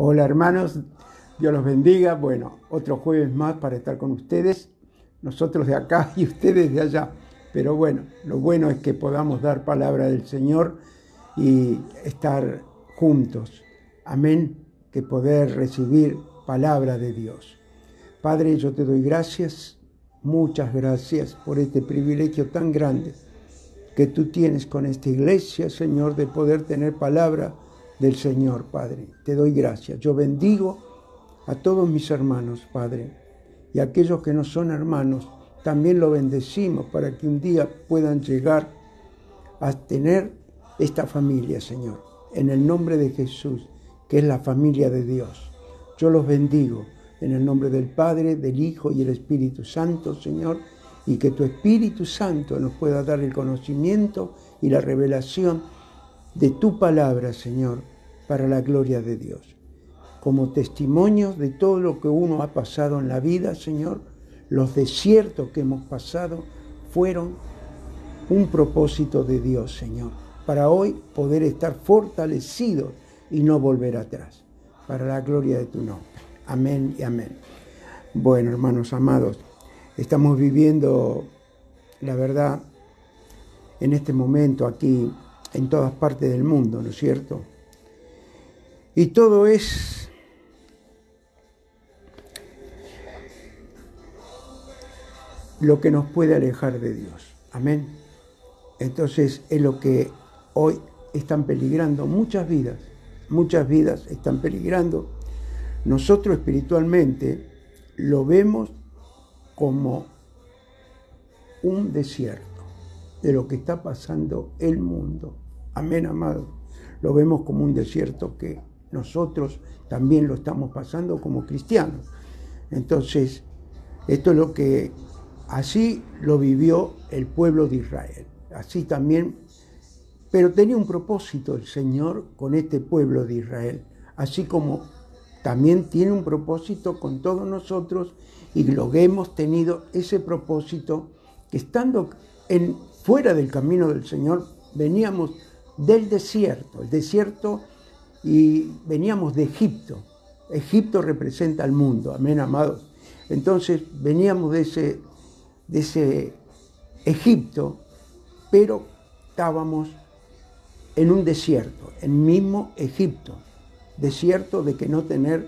Hola hermanos, Dios los bendiga. Bueno, otro jueves más para estar con ustedes, nosotros de acá y ustedes de allá. Pero bueno, lo bueno es que podamos dar palabra del Señor y estar juntos. Amén, que poder recibir palabra de Dios. Padre, yo te doy gracias, muchas gracias por este privilegio tan grande que tú tienes con esta iglesia, Señor, de poder tener palabra del Señor, Padre. Te doy gracias. Yo bendigo a todos mis hermanos, Padre, y a aquellos que no son hermanos, también lo bendecimos para que un día puedan llegar a tener esta familia, Señor, en el nombre de Jesús, que es la familia de Dios. Yo los bendigo en el nombre del Padre, del Hijo y el Espíritu Santo, Señor, y que tu Espíritu Santo nos pueda dar el conocimiento y la revelación de tu palabra, Señor, para la gloria de Dios. Como testimonios de todo lo que uno ha pasado en la vida, Señor, los desiertos que hemos pasado fueron un propósito de Dios, Señor, para hoy poder estar fortalecidos y no volver atrás, para la gloria de tu nombre. Amén y amén. Bueno, hermanos amados, estamos viviendo, la verdad, en este momento aquí, en todas partes del mundo, ¿no es cierto? Y todo es lo que nos puede alejar de Dios. Amén. Entonces es lo que hoy están peligrando muchas vidas están peligrando. Nosotros espiritualmente lo vemos como un desierto de lo que está pasando el mundo. Amén, amado. Lo vemos como un desierto que nosotros también lo estamos pasando como cristianos. Entonces, esto es lo que así lo vivió el pueblo de Israel. Así también, pero tenía un propósito el Señor con este pueblo de Israel, así como también tiene un propósito con todos nosotros, y lo que hemos tenido ese propósito, que estando fuera del camino del Señor, veníamos del desierto, el desierto, y veníamos de Egipto. Egipto representa al mundo, amén, amados. Entonces veníamos de ese Egipto, pero estábamos en un desierto, el mismo Egipto, desierto de que no tener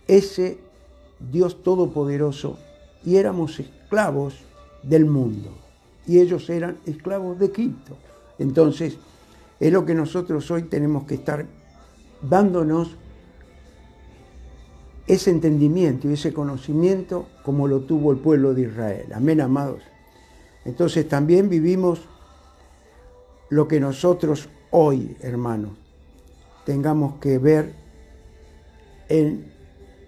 ese Dios todopoderoso, y éramos esclavos del mundo, y ellos eran esclavos de Egipto. Entonces, es lo que nosotros hoy tenemos que estar dándonos ese entendimiento y ese conocimiento como lo tuvo el pueblo de Israel. Amén, amados. Entonces también vivimos lo que nosotros hoy, hermanos, tengamos que ver en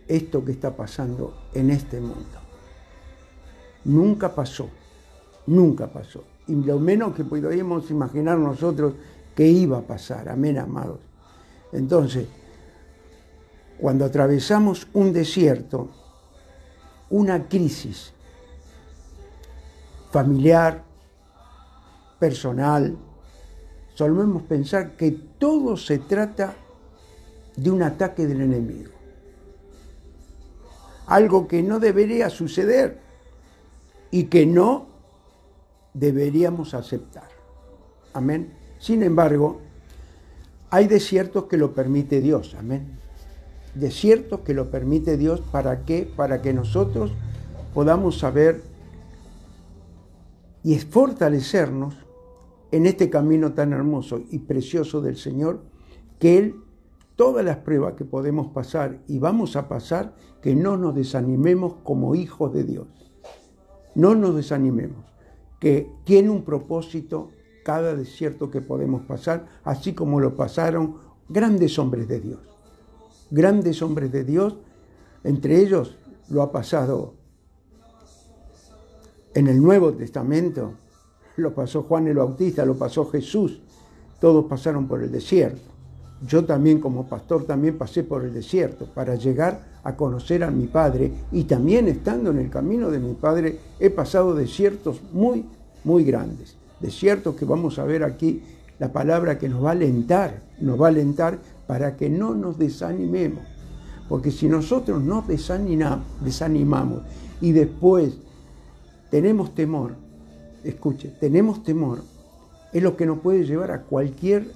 esto que está pasando en este mundo. Nunca pasó. Y lo menos que podíamos imaginar nosotros que iba a pasar. Amén, amados. Entonces, cuando atravesamos un desierto, una crisis familiar, personal, solemos pensar que todo se trata de un ataque del enemigo. Algo que no debería suceder y que no deberíamos aceptar. Amén. Sin embargo, hay desiertos que lo permite Dios. Amén. Desiertos que lo permite Dios. ¿Para qué? Para que nosotros podamos saber y fortalecernos en este camino tan hermoso y precioso del Señor, que Él, todas las pruebas que podemos pasar y vamos a pasar, que no nos desanimemos como hijos de Dios. No nos desanimemos, que tiene un propósito cada desierto que podemos pasar, así como lo pasaron grandes hombres de Dios. Grandes hombres de Dios, entre ellos lo ha pasado en el Nuevo Testamento, lo pasó Juan el Bautista, lo pasó Jesús, todos pasaron por el desierto. Yo también como pastor también pasé por el desierto para llegar a conocer a mi Padre, y también estando en el camino de mi Padre he pasado desiertos muy, muy grandes. Desiertos que vamos a ver aquí, la palabra que nos va a alentar para que no nos desanimemos. Porque si nosotros nos desanimamos y después tenemos temor, escuche, tenemos temor, es lo que nos puede llevar a cualquier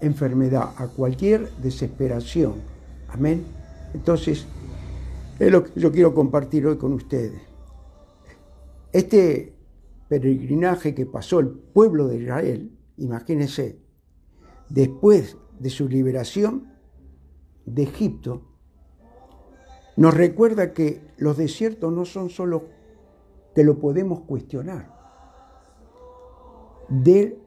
enfermedad, a cualquier desesperación. Amén. Entonces, es lo que yo quiero compartir hoy con ustedes. Este peregrinaje que pasó el pueblo de Israel, imagínense, después de su liberación de Egipto, nos recuerda que los desiertos no son solo que lo podemos cuestionar, del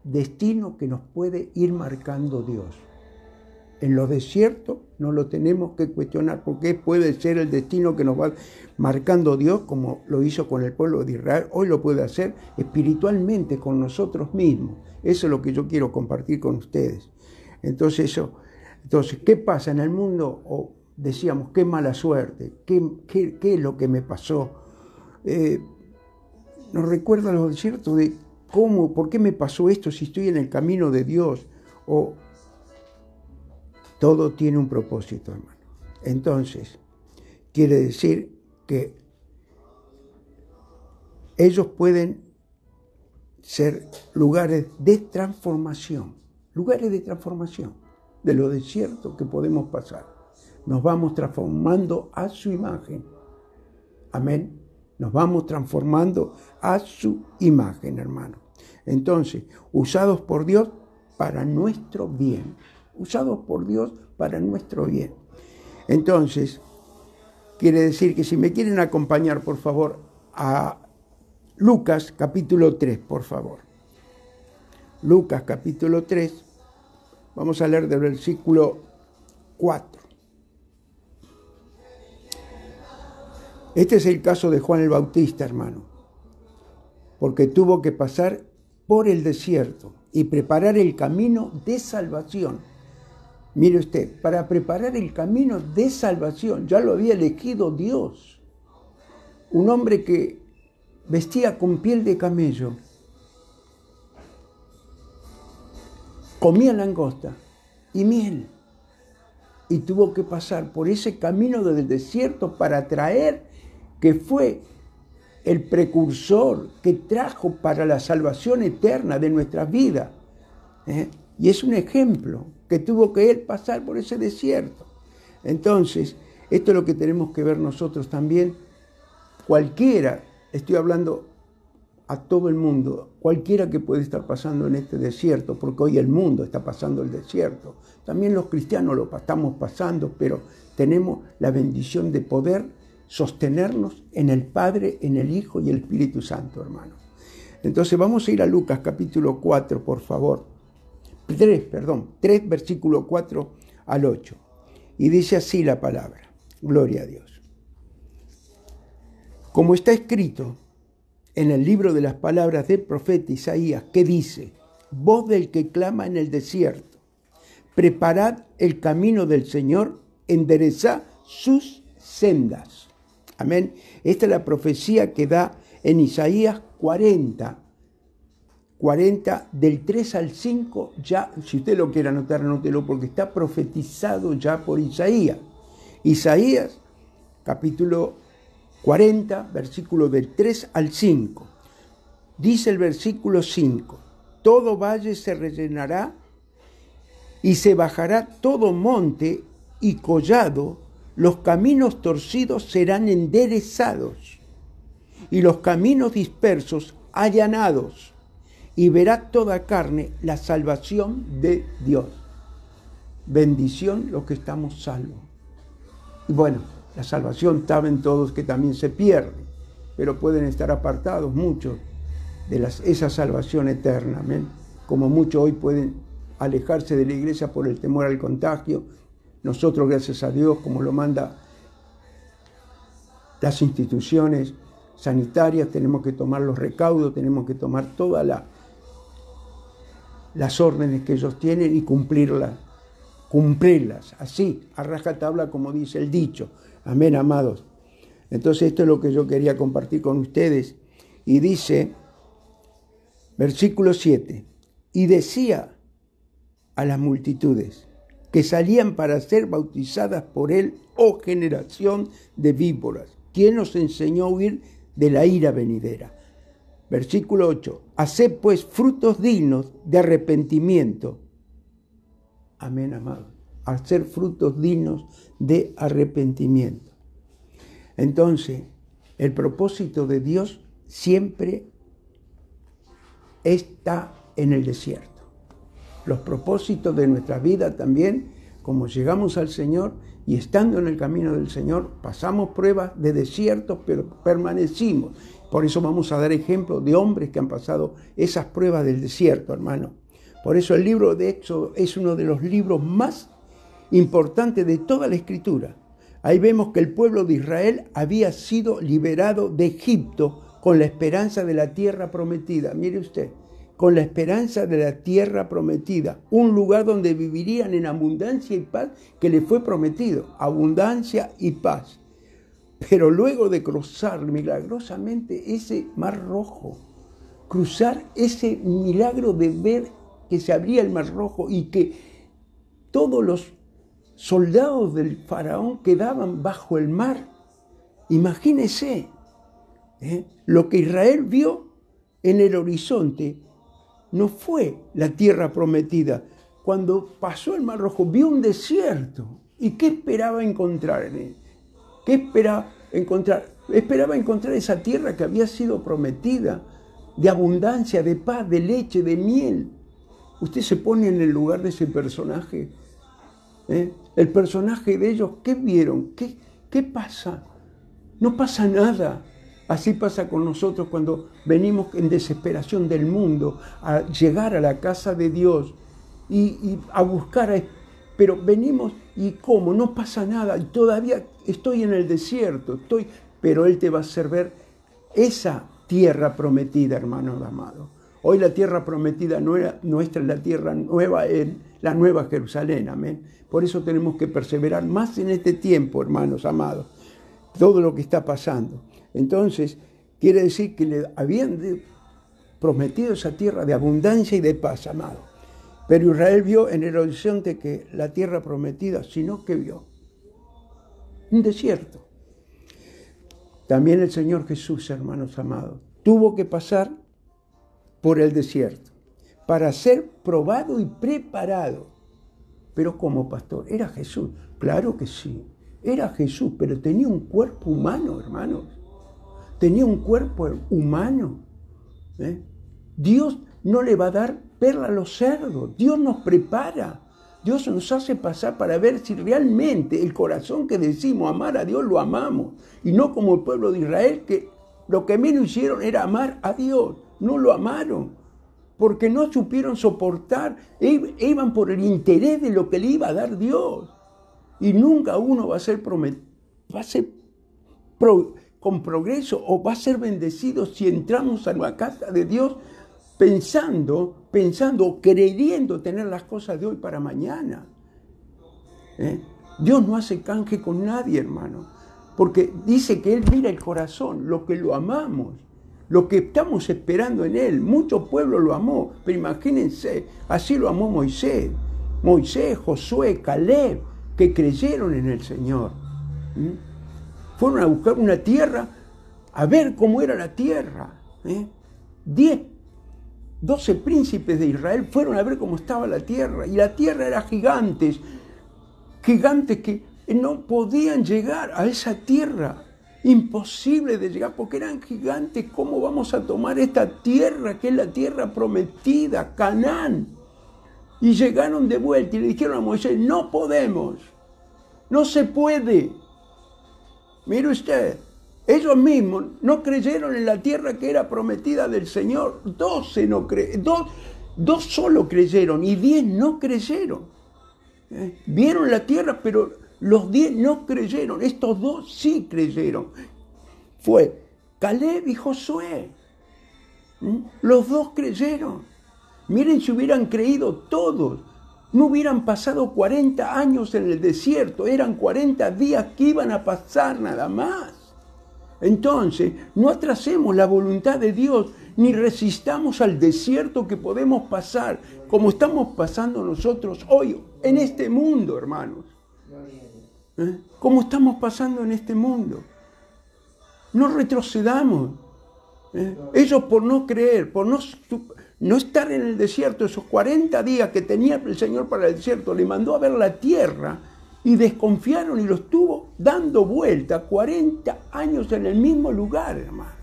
destino que nos puede ir marcando Dios. En los desiertos no lo tenemos que cuestionar porque puede ser el destino que nos va marcando Dios, como lo hizo con el pueblo de Israel. Hoy lo puede hacer espiritualmente con nosotros mismos. Eso es lo que yo quiero compartir con ustedes. Entonces, ¿qué pasa en el mundo? Decíamos, qué mala suerte, qué es lo que me pasó. Nos recuerda los desiertos de cómo, por qué me pasó esto si estoy en el camino de Dios. Todo tiene un propósito, hermano. Entonces, quiere decir que ellos pueden ser lugares de transformación de los desiertos que podemos pasar. Nos vamos transformando a su imagen. Amén. Nos vamos transformando a su imagen, hermano. Entonces, usados por Dios para nuestro bien. Usados por Dios para nuestro bien. Entonces, quiere decir que si me quieren acompañar, por favor, a Lucas capítulo 3, por favor. Lucas capítulo 3, vamos a leer del versículo 4. Este es el caso de Juan el Bautista, hermano, porque tuvo que pasar por el desierto y preparar el camino de salvación. Mire usted, para preparar el camino de salvación, ya lo había elegido Dios. Un hombre que vestía con piel de camello, comía langosta y miel, y tuvo que pasar por ese camino del desierto para traer, que fue el precursor que trajo para la salvación eterna de nuestras vidas. Y es un ejemplo que tuvo que él pasar por ese desierto. Entonces, esto es lo que tenemos que ver nosotros también. Cualquiera, estoy hablando a todo el mundo, cualquiera que puede estar pasando en este desierto, porque hoy el mundo está pasando el desierto. También los cristianos lo estamos pasando, pero tenemos la bendición de poder sostenernos en el Padre, en el Hijo y el Espíritu Santo, hermano. Entonces vamos a ir a Lucas capítulo 4, por favor. 3, versículo 4 al 8. Y dice así la palabra. Gloria a Dios. Como está escrito en el libro de las palabras del profeta Isaías, que dice: voz del que clama en el desierto, preparad el camino del Señor, enderezad sus sendas. Amén. Esta es la profecía que da en Isaías 40, del 3 al 5, ya, si usted lo quiere anotar, anótelo, porque está profetizado ya por Isaías. Isaías, capítulo 40, versículo del 3 al 5. Dice el versículo 5, todo valle se rellenará y se bajará todo monte y collado, los caminos torcidos serán enderezados y los caminos dispersos allanados, y verá toda carne la salvación de Dios. Bendición los que estamos salvos. Y bueno, la salvación saben todos que también se pierde, pero pueden estar apartados muchos de esa salvación eterna. ¿Amén? Como muchos hoy pueden alejarse de la iglesia por el temor al contagio. Nosotros, gracias a Dios, como lo manda las instituciones sanitarias, tenemos que tomar los recaudos, tenemos que tomar todas las órdenes que ellos tienen y cumplirlas, así, a rajatabla, como dice el dicho. Amén, amados. Entonces, esto es lo que yo quería compartir con ustedes. Y dice, versículo 7, y decía a las multitudes: que salían para ser bautizadas por él, oh generación de víboras. ¿Quién os enseñó a huir de la ira venidera? Versículo 8. Haced pues frutos dignos de arrepentimiento. Amén, amados. Hacer frutos dignos de arrepentimiento. Entonces, el propósito de Dios siempre está en el desierto. Los propósitos de nuestra vida también, como llegamos al Señor y estando en el camino del Señor, pasamos pruebas de desiertos, pero permanecimos. Por eso vamos a dar ejemplo de hombres que han pasado esas pruebas del desierto, hermano. Por eso el libro de Éxodo es uno de los libros más importantes de toda la Escritura. Ahí vemos que el pueblo de Israel había sido liberado de Egipto con la esperanza de la tierra prometida. Mire usted, con la esperanza de la tierra prometida, un lugar donde vivirían en abundancia y paz que les fue prometido, abundancia y paz. Pero luego de cruzar milagrosamente ese mar rojo, cruzar ese milagro de ver que se abría el mar rojo y que todos los soldados del faraón quedaban bajo el mar, imagínese lo que Israel vio en el horizonte. No fue la tierra prometida. Cuando pasó el Mar Rojo, vio un desierto. ¿Y qué esperaba encontrar en él? ¿Qué esperaba encontrar? Esperaba encontrar esa tierra que había sido prometida, de abundancia, de paz, de leche, de miel. Usted se pone en el lugar de ese personaje. El personaje de ellos, ¿qué vieron? ¿Qué pasa? No pasa nada. Así pasa con nosotros cuando venimos en desesperación del mundo a llegar a la casa de Dios y a buscar, pero venimos y ¿cómo? No pasa nada, todavía estoy en el desierto, pero Él te va a hacer ver esa tierra prometida, hermanos amados. Hoy la tierra prometida nuestra es la tierra nueva, en la nueva Jerusalén, amén. Por eso tenemos que perseverar más en este tiempo, hermanos amados, todo lo que está pasando. Entonces, quiere decir que le habían prometido esa tierra de abundancia y de paz, amado. Pero Israel vio en el horizonte que la tierra prometida, sino que vio un desierto. También el Señor Jesús, hermanos amados, tuvo que pasar por el desierto para ser probado y preparado. Pero ¿cómo, pastor? ¿Era Jesús? Claro que sí, era Jesús, pero tenía un cuerpo humano, hermanos. Tenía un cuerpo humano. Dios no le va a dar perla a los cerdos. Dios nos prepara. Dios nos hace pasar para ver si realmente el corazón que decimos amar a Dios lo amamos. Y no como el pueblo de Israel, que lo que menos hicieron era amar a Dios. No lo amaron. Porque no supieron soportar. Iban por el interés de lo que le iba a dar Dios. Y nunca uno va a ser con progreso o va a ser bendecido si entramos a la casa de Dios pensando, creyendo tener las cosas de hoy para mañana. Dios no hace canje con nadie, hermano, porque dice que Él mira el corazón, lo que lo amamos, lo que estamos esperando en Él. Mucho pueblo lo amó, pero imagínense, así lo amó Moisés, Josué, Caleb, que creyeron en el Señor. Fueron a buscar una tierra, a ver cómo era la tierra. 12 príncipes de Israel fueron a ver cómo estaba la tierra. Y la tierra era gigantes que no podían llegar a esa tierra. Imposible de llegar porque eran gigantes. ¿Cómo vamos a tomar esta tierra que es la tierra prometida, Canaán? Y llegaron de vuelta y le dijeron a Moisés, no podemos, no se puede. Mire usted, ellos mismos no creyeron en la tierra que era prometida del Señor. 12 no creyeron, dos solo creyeron y 10 no creyeron. Vieron la tierra, pero los 10 no creyeron. Estos 2 sí creyeron. Fue Caleb y Josué. Los 2 creyeron. Miren, si hubieran creído todos, no hubieran pasado 40 años en el desierto. Eran 40 días que iban a pasar nada más. Entonces, no atrasemos la voluntad de Dios, ni resistamos al desierto que podemos pasar, como estamos pasando nosotros hoy en este mundo, hermanos. Como estamos pasando en este mundo. No retrocedamos. Ellos por no creer, por no estar en el desierto, esos 40 días que tenía el Señor para el desierto, le mandó a ver la tierra y desconfiaron y lo estuvo dando vuelta 40 años en el mismo lugar, hermano.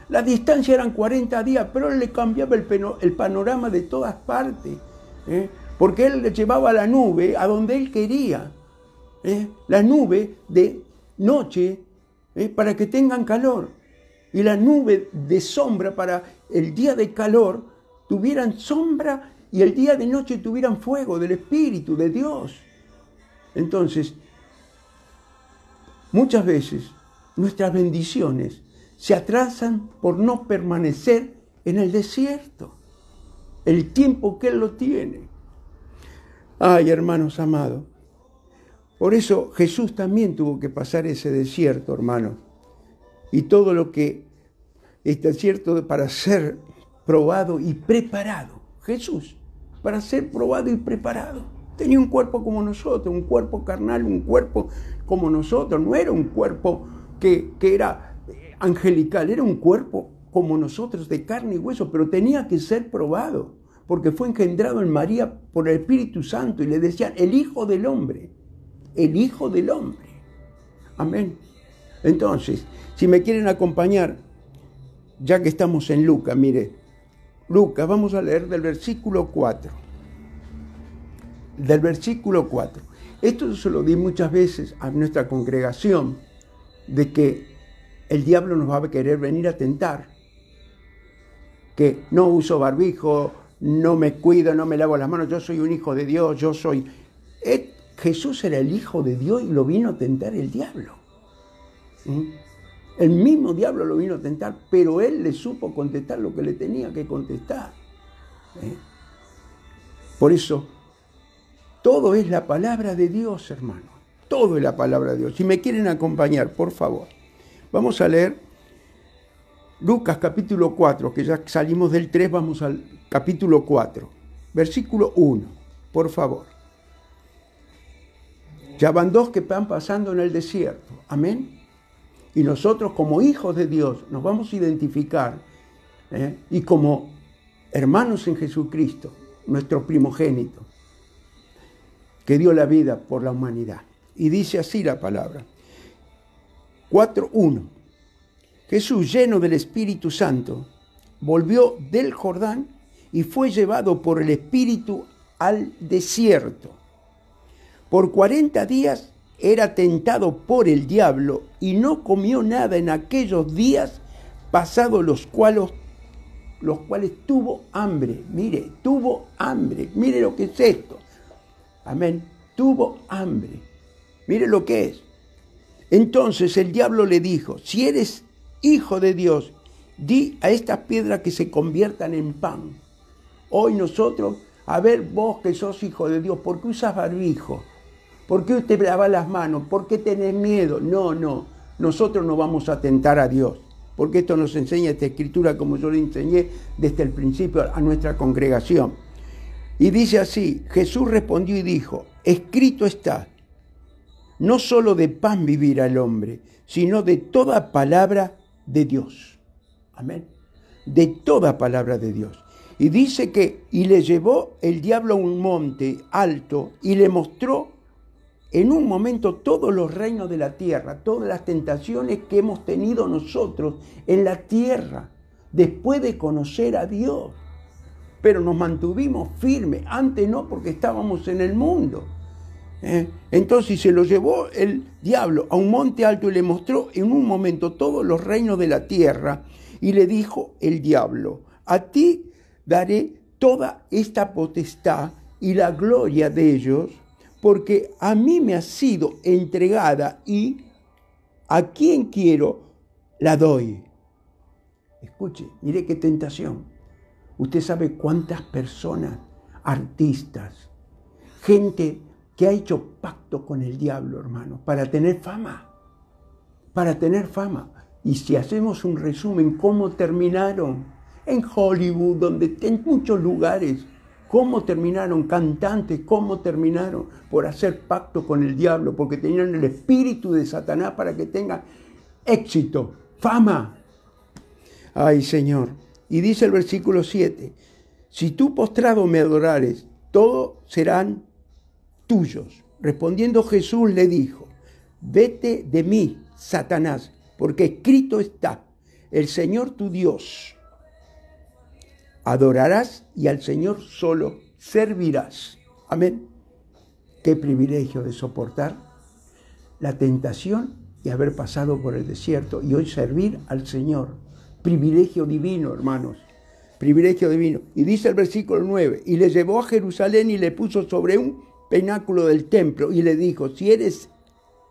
La distancia eran 40 días, pero él le cambiaba el panorama de todas partes, porque él le llevaba la nube a donde él quería, la nube de noche para que tengan calor, y la nube de sombra para el día de calor tuvieran sombra y el día de noche tuvieran fuego del Espíritu de Dios. Entonces, muchas veces nuestras bendiciones se atrasan por no permanecer en el desierto, el tiempo que Él lo tiene. Ay, hermanos amados, por eso Jesús también tuvo que pasar ese desierto, hermano, y todo lo que está cierto para ser probado y preparado. Jesús, para ser probado y preparado. Tenía un cuerpo como nosotros, un cuerpo carnal, un cuerpo como nosotros. No era un cuerpo que era angelical, era un cuerpo como nosotros, de carne y hueso, pero tenía que ser probado, porque fue engendrado en María por el Espíritu Santo, y le decían, el Hijo del Hombre, el Hijo del Hombre. Amén. Entonces, si me quieren acompañar, ya que estamos en Lucas, mire, Lucas, vamos a leer del versículo 4. Del versículo 4. Esto se lo di muchas veces a nuestra congregación, de que el diablo nos va a querer venir a tentar, que no uso barbijo, no me cuido, no me lavo las manos, yo soy un hijo de Dios, yo soy... Jesús era el Hijo de Dios y lo vino a tentar el diablo. El mismo diablo lo vino a tentar, pero él le supo contestar lo que le tenía que contestar. Por eso, todo es la palabra de Dios, hermano. Todo es la palabra de Dios. Si me quieren acompañar, por favor, vamos a leer Lucas capítulo 4, que ya salimos del 3, vamos al capítulo 4, versículo 1, por favor. Ya van 2 que van pasando en el desierto. Amén. Y nosotros como hijos de Dios nos vamos a identificar y como hermanos en Jesucristo, nuestro primogénito, que dio la vida por la humanidad. Y dice así la palabra. 4:1. Jesús, lleno del Espíritu Santo, volvió del Jordán y fue llevado por el Espíritu al desierto. Por 40 días era tentado por el diablo y no comió nada en aquellos días pasados los cuales tuvo hambre. Mire, tuvo hambre. Mire lo que es esto. Amén. Tuvo hambre. Mire lo que es. Entonces el diablo le dijo, si eres hijo de Dios, di a estas piedras que se conviertan en pan. Hoy nosotros, a ver vos que sos hijo de Dios, ¿por qué usas barbijo? ¿Por qué te lavas las manos? ¿Por qué tenés miedo? No. Nosotros no vamos a tentar a Dios. Porque esto nos enseña esta escritura, como yo le enseñé desde el principio a nuestra congregación. Y dice así, Jesús respondió y dijo, escrito está, no solo de pan vivirá el hombre, sino de toda palabra de Dios. Amén. De toda palabra de Dios. Y dice que, y le llevó el diablo a un monte alto y le mostró en un momento todos los reinos de la tierra, todas las tentaciones que hemos tenido nosotros en la tierra, después de conocer a Dios. Pero nos mantuvimos firmes, antes no, porque estábamos en el mundo. Entonces se lo llevó el diablo a un monte alto y le mostró en un momento todos los reinos de la tierra, y le dijo el diablo, a ti daré toda esta potestad y la gloria de ellos, porque a mí me ha sido entregada y a quien quiero la doy. Escuche, mire qué tentación. Usted sabe cuántas personas, artistas, gente que ha hecho pacto con el diablo, hermano, para tener fama. para tener fama. Y si hacemos un resumen, ¿cómo terminaron? En Hollywood, donde en muchos lugares, ¿cómo terminaron? Cantantes, ¿cómo terminaron? Por hacer pacto con el diablo, porque tenían el espíritu de Satanás para que tengan éxito, fama. Ay, Señor. Y dice el versículo 7, si tú postrado me adorares, todos serán tuyos. Respondiendo Jesús le dijo, vete de mí, Satanás, porque escrito está, el Señor tu Dios adorarás y al Señor solo servirás. Amén. Qué privilegio de soportar la tentación y haber pasado por el desierto y hoy servir al Señor. Privilegio divino, hermanos. Privilegio divino. Y dice el versículo 9, y le llevó a Jerusalén y le puso sobre un pináculo del templo y le dijo, si eres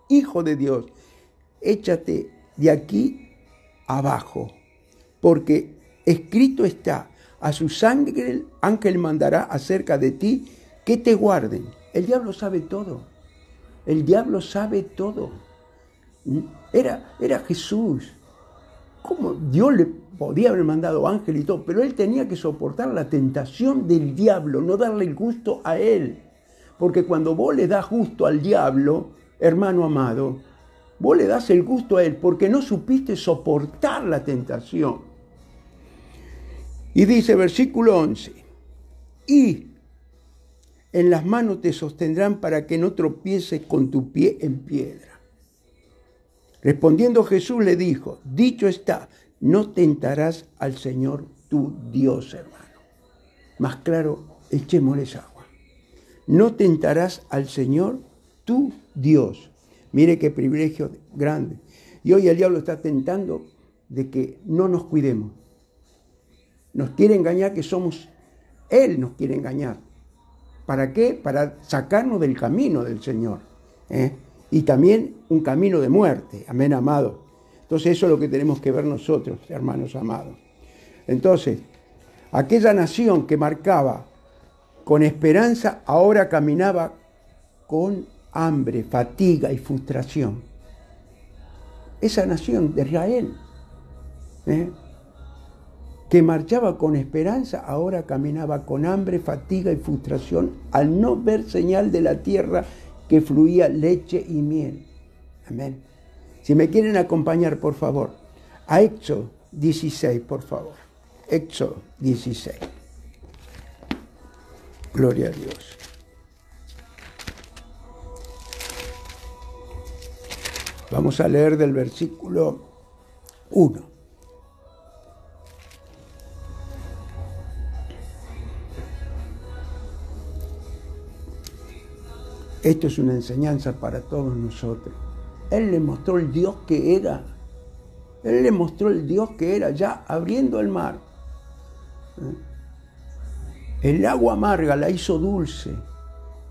hijo de Dios, échate de aquí abajo, porque escrito está, a sus ángel mandará acerca de ti que te guarden. El diablo sabe todo. El diablo sabe todo. Era Jesús. ¿Cómo Dios le podía haber mandado ángel y todo? Pero él tenía que soportar la tentación del diablo, no darle el gusto a él. Porque cuando vos le das gusto al diablo, hermano amado, vos le das el gusto a él porque no supiste soportar la tentación. Y dice versículo 11, y en las manos te sostendrán para que no tropieces con tu pie en piedra. Respondiendo Jesús le dijo, dicho está, no tentarás al Señor tu Dios, hermano. Más claro, echémosles agua. No tentarás al Señor tu Dios. Mire qué privilegio grande. Y hoy el diablo está tentando de que no nos cuidemos. Nos quiere engañar que somos, él nos quiere engañar. ¿Para qué? Para sacarnos del camino del Señor. Y también un camino de muerte. Amén, amado. Entonces eso es lo que tenemos que ver nosotros, hermanos amados. Entonces, aquella nación que marcaba con esperanza, ahora caminaba con hambre, fatiga y frustración. Esa nación de Israel, que marchaba con esperanza, ahora caminaba con hambre, fatiga y frustración al no ver señal de la tierra que fluía leche y miel. Amén. Si me quieren acompañar, por favor, a Éxodo 16, por favor. Éxodo 16. Gloria a Dios. Vamos a leer del versículo 1. Esto es una enseñanza para todos nosotros. Él le mostró el Dios que era. Él le mostró el Dios que era, ya abriendo el mar. El agua amarga la hizo dulce.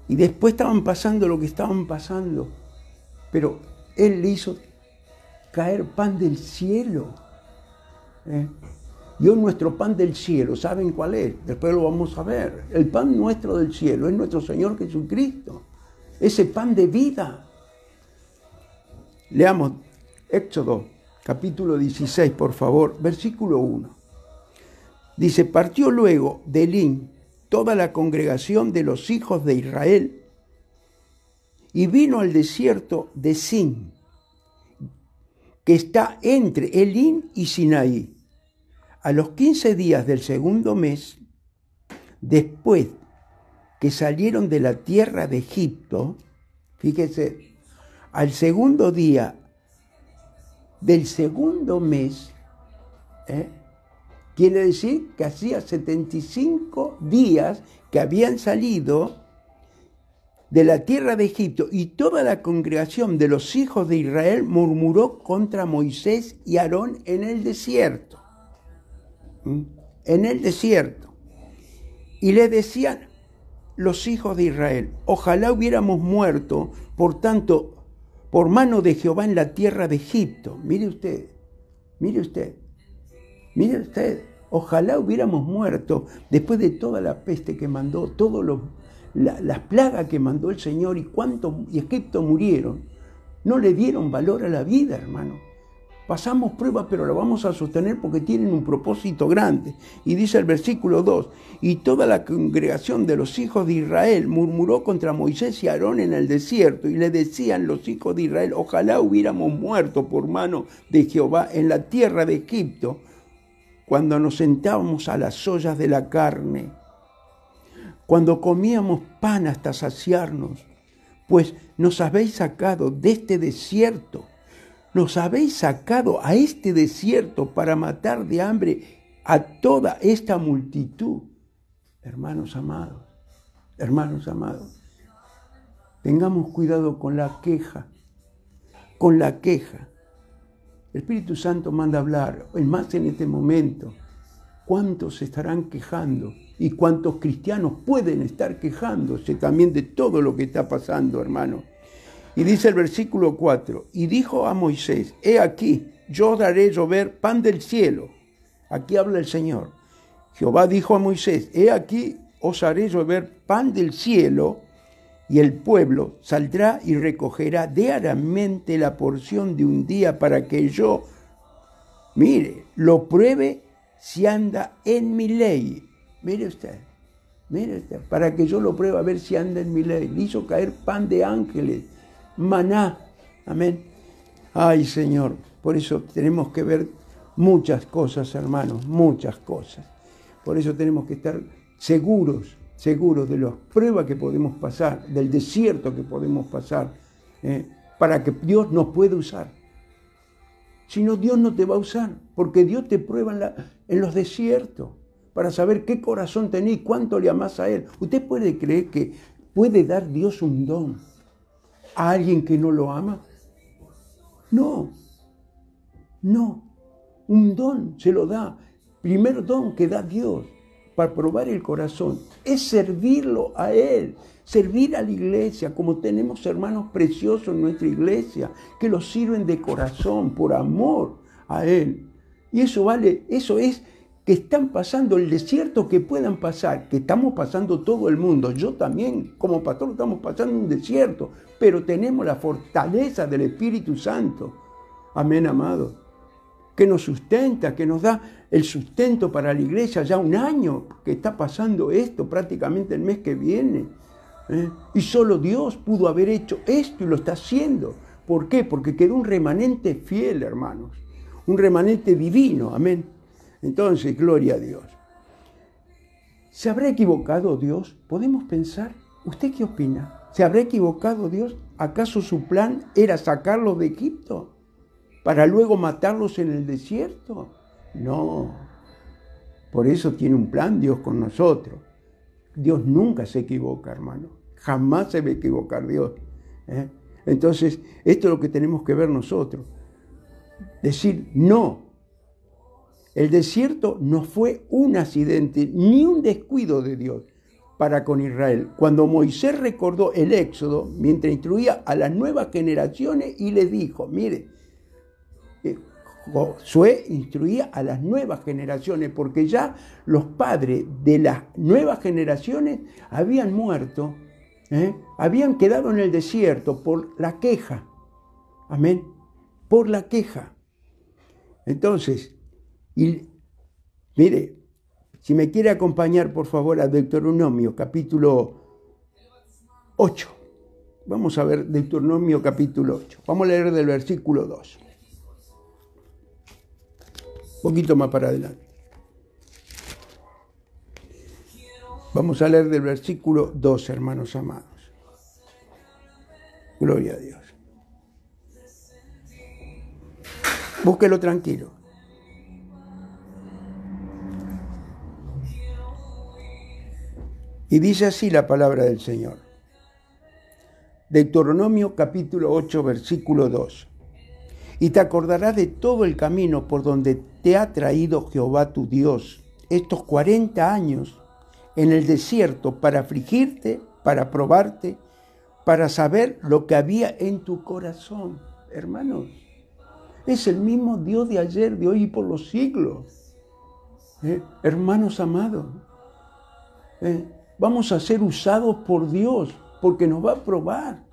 Y después estaban pasando lo que estaban pasando. Pero Él le hizo caer pan del cielo. Y hoy nuestro pan del cielo, ¿saben cuál es? Después lo vamos a ver. El pan nuestro del cielo es nuestro Señor Jesucristo. Ese pan de vida. Leamos Éxodo capítulo 16, por favor, versículo 1. Dice, partió luego de Elín toda la congregación de los hijos de Israel y vino al desierto de Sin, que está entre Elín y Sinaí. A los 15 días del segundo mes, después que salieron de la tierra de Egipto, fíjese, al segundo día del segundo mes, quiere decir que hacía 75 días que habían salido de la tierra de Egipto, y toda la congregación de los hijos de Israel murmuró contra Moisés y Aarón en el desierto. En el desierto. Y le decían los hijos de Israel, ojalá hubiéramos muerto, por tanto, por mano de Jehová en la tierra de Egipto. Mire usted, ojalá hubiéramos muerto después de toda la peste que mandó, todas las plagas que mandó el Señor, y Egipto murieron. no le dieron valor a la vida, hermano. Pasamos pruebas, pero la vamos a sostener porque tienen un propósito grande. Y dice el versículo 2, y toda la congregación de los hijos de Israel murmuró contra Moisés y Aarón en el desierto, y le decían los hijos de Israel, ojalá hubiéramos muerto por mano de Jehová en la tierra de Egipto, cuando nos sentábamos a las ollas de la carne, cuando comíamos pan hasta saciarnos, pues nos habéis sacado de este desierto. Nos habéis sacado a este desierto para matar de hambre a toda esta multitud. Hermanos amados, tengamos cuidado con la queja, El Espíritu Santo manda hablar, más en este momento. ¿Cuántos se estarán quejando? ¿Y cuántos cristianos pueden estar quejándose también de todo lo que está pasando, hermano? Y dice el versículo 4, y dijo a Moisés, he aquí, yo os daré llover pan del cielo. Aquí habla el Señor. Jehová dijo a Moisés, he aquí, os haré llover pan del cielo, y el pueblo saldrá y recogerá diariamente la porción de un día para que yo, lo pruebe si anda en mi ley. Mire usted, para que yo lo pruebe a ver si anda en mi ley. Le hizo caer pan de ángeles, maná, amén. Ay, Señor, por eso tenemos que ver muchas cosas, hermanos, muchas cosas. Por eso tenemos que estar seguros de las pruebas que podemos pasar, del desierto que podemos pasar, para que Dios nos pueda usar. Si no, Dios no te va a usar, porque Dios te prueba en los desiertos, para saber qué corazón tenés, cuánto le amás a Él. ¿Usted puede creer que puede dar Dios un don a alguien que no lo ama? No. Un don se lo da. Primer don que da Dios para probar el corazón es servirlo a Él, servir a la iglesia, como tenemos hermanos preciosos en nuestra iglesia, que los sirven de corazón, por amor a Él. Y eso vale, eso es que están pasando el desierto que puedan pasar, que estamos pasando todo el mundo. Yo también, como pastor, estamos pasando un desierto, pero tenemos la fortaleza del Espíritu Santo. Amén, amado. Que nos sustenta, que nos da el sustento para la iglesia. Ya un año que está pasando esto, prácticamente el mes que viene. Y solo Dios pudo haber hecho esto y lo está haciendo. ¿Por qué? Porque quedó un remanente fiel, hermanos. Un remanente divino, amén. Entonces, gloria a Dios. ¿Se habrá equivocado Dios? ¿Podemos pensar? ¿Usted qué opina? ¿Se habrá equivocado Dios? ¿Acaso su plan era sacarlos de Egipto para luego matarlos en el desierto? No. Por eso tiene un plan Dios con nosotros. Dios nunca se equivoca, hermano. Jamás se va a equivocar Dios. Entonces, esto es lo que tenemos que ver nosotros. Decir no. El desierto no fue un accidente ni un descuido de Dios para con Israel. Cuando Moisés recordó el Éxodo, mientras instruía a las nuevas generaciones y les dijo, mire, Josué instruía a las nuevas generaciones porque ya los padres de las nuevas generaciones habían muerto, habían quedado en el desierto por la queja. Amén. Por la queja. Entonces, y mire, si me quiere acompañar por favor a Deuteronomio capítulo 8. Vamos a ver Deuteronomio capítulo 8. Vamos a leer del versículo 2. Un poquito más para adelante. Vamos a leer del versículo 2, hermanos amados. Gloria a Dios. Búsquelo tranquilo. Y dice así la palabra del Señor. Deuteronomio capítulo 8, versículo 2. Y te acordarás de todo el camino por donde te ha traído Jehová tu Dios estos 40 años en el desierto para afligirte, para probarte, para saber lo que había en tu corazón. Hermanos, es el mismo Dios de ayer, de hoy y por los siglos. Hermanos amados, vamos a ser usados por Dios porque nos va a probar.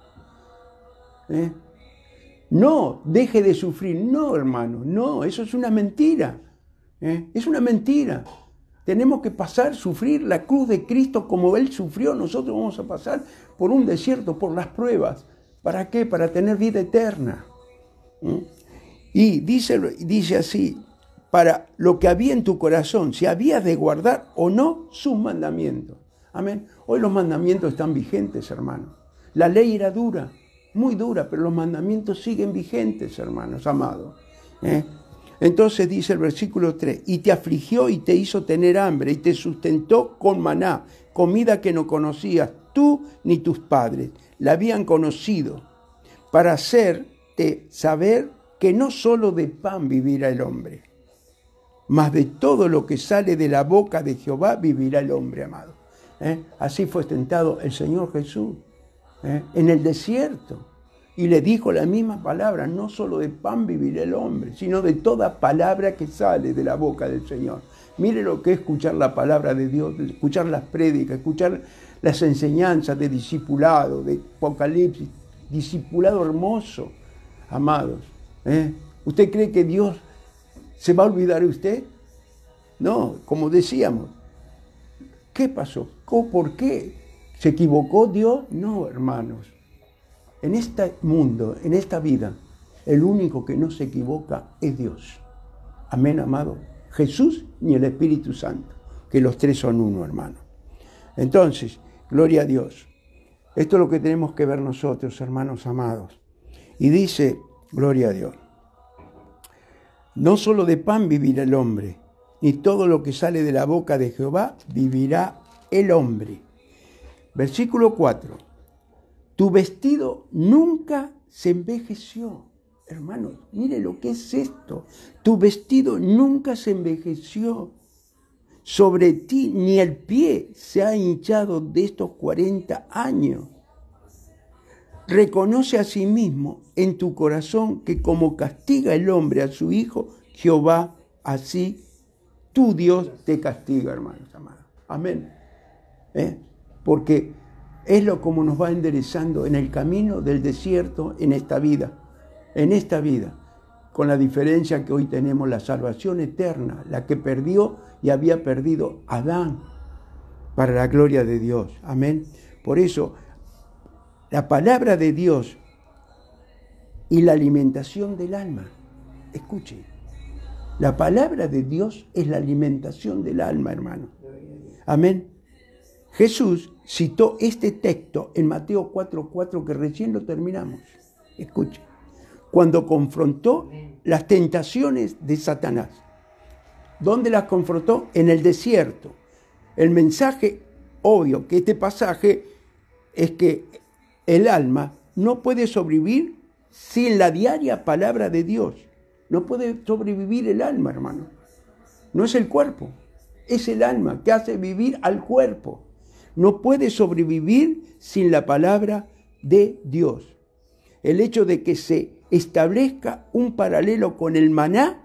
No, deje de sufrir. No, hermano, no, eso es una mentira. Es una mentira. Tenemos que sufrir la cruz de Cristo como Él sufrió. Nosotros vamos a pasar por un desierto, por las pruebas. ¿Para qué? Para tener vida eterna. Y dice así, para lo que había en tu corazón, si habías de guardar o no sus mandamientos. Amén. Hoy los mandamientos están vigentes, hermanos. La ley era dura, muy dura, pero los mandamientos siguen vigentes, hermanos amados. Entonces dice el versículo 3, y te afligió y te hizo tener hambre y te sustentó con maná, comida que no conocías tú ni tus padres, la habían conocido, para hacerte saber que no solo de pan vivirá el hombre, mas de todo lo que sale de la boca de Jehová vivirá el hombre, amado. Así fue tentado el Señor Jesús en el desierto. Y le dijo la misma palabra, no solo de pan vivirá el hombre, sino de toda palabra que sale de la boca del Señor. Mire lo que es escuchar la palabra de Dios, escuchar las prédicas, escuchar las enseñanzas de discipulado, de Apocalipsis, discipulado hermoso, amados. ¿Usted cree que Dios se va a olvidar de usted? No, como decíamos, ¿qué pasó? ¿Por qué? ¿Se equivocó Dios? No, hermanos. En este mundo, en esta vida, el único que no se equivoca es Dios. Amén, amado. Jesús ni el Espíritu Santo, que los tres son uno, hermano. Entonces, gloria a Dios. Esto es lo que tenemos que ver nosotros, hermanos amados. Y dice, gloria a Dios, no solo de pan vivirá el hombre, ni todo lo que sale de la boca de Jehová vivirá el hombre. Versículo 4. Tu vestido nunca se envejeció. Hermanos, mire lo que es esto. Tu vestido nunca se envejeció. Sobre ti ni el pie se ha hinchado de estos 40 años. Reconoce a sí mismo en tu corazón que como castiga el hombre a su hijo, Jehová, así tu Dios te castiga, hermanos amados. Amén. Porque es lo como nos va enderezando en el camino del desierto en esta vida, con la diferencia que hoy tenemos la salvación eterna, la que perdió y había perdido Adán, para la gloria de Dios. Amén. Por eso, la palabra de Dios y la alimentación del alma. Escuche, la palabra de Dios es la alimentación del alma, hermano. Amén. Jesús citó este texto en Mateo 4:4 que recién lo terminamos. Escuche, cuando confrontó las tentaciones de Satanás. ¿Dónde las confrontó? En el desierto. El mensaje obvio que este pasaje es que el alma no puede sobrevivir sin la diaria palabra de Dios. No puede sobrevivir el alma, hermano. No es el cuerpo, es el alma que hace vivir al cuerpo. No puede sobrevivir sin la palabra de Dios. El hecho de que se establezca un paralelo con el maná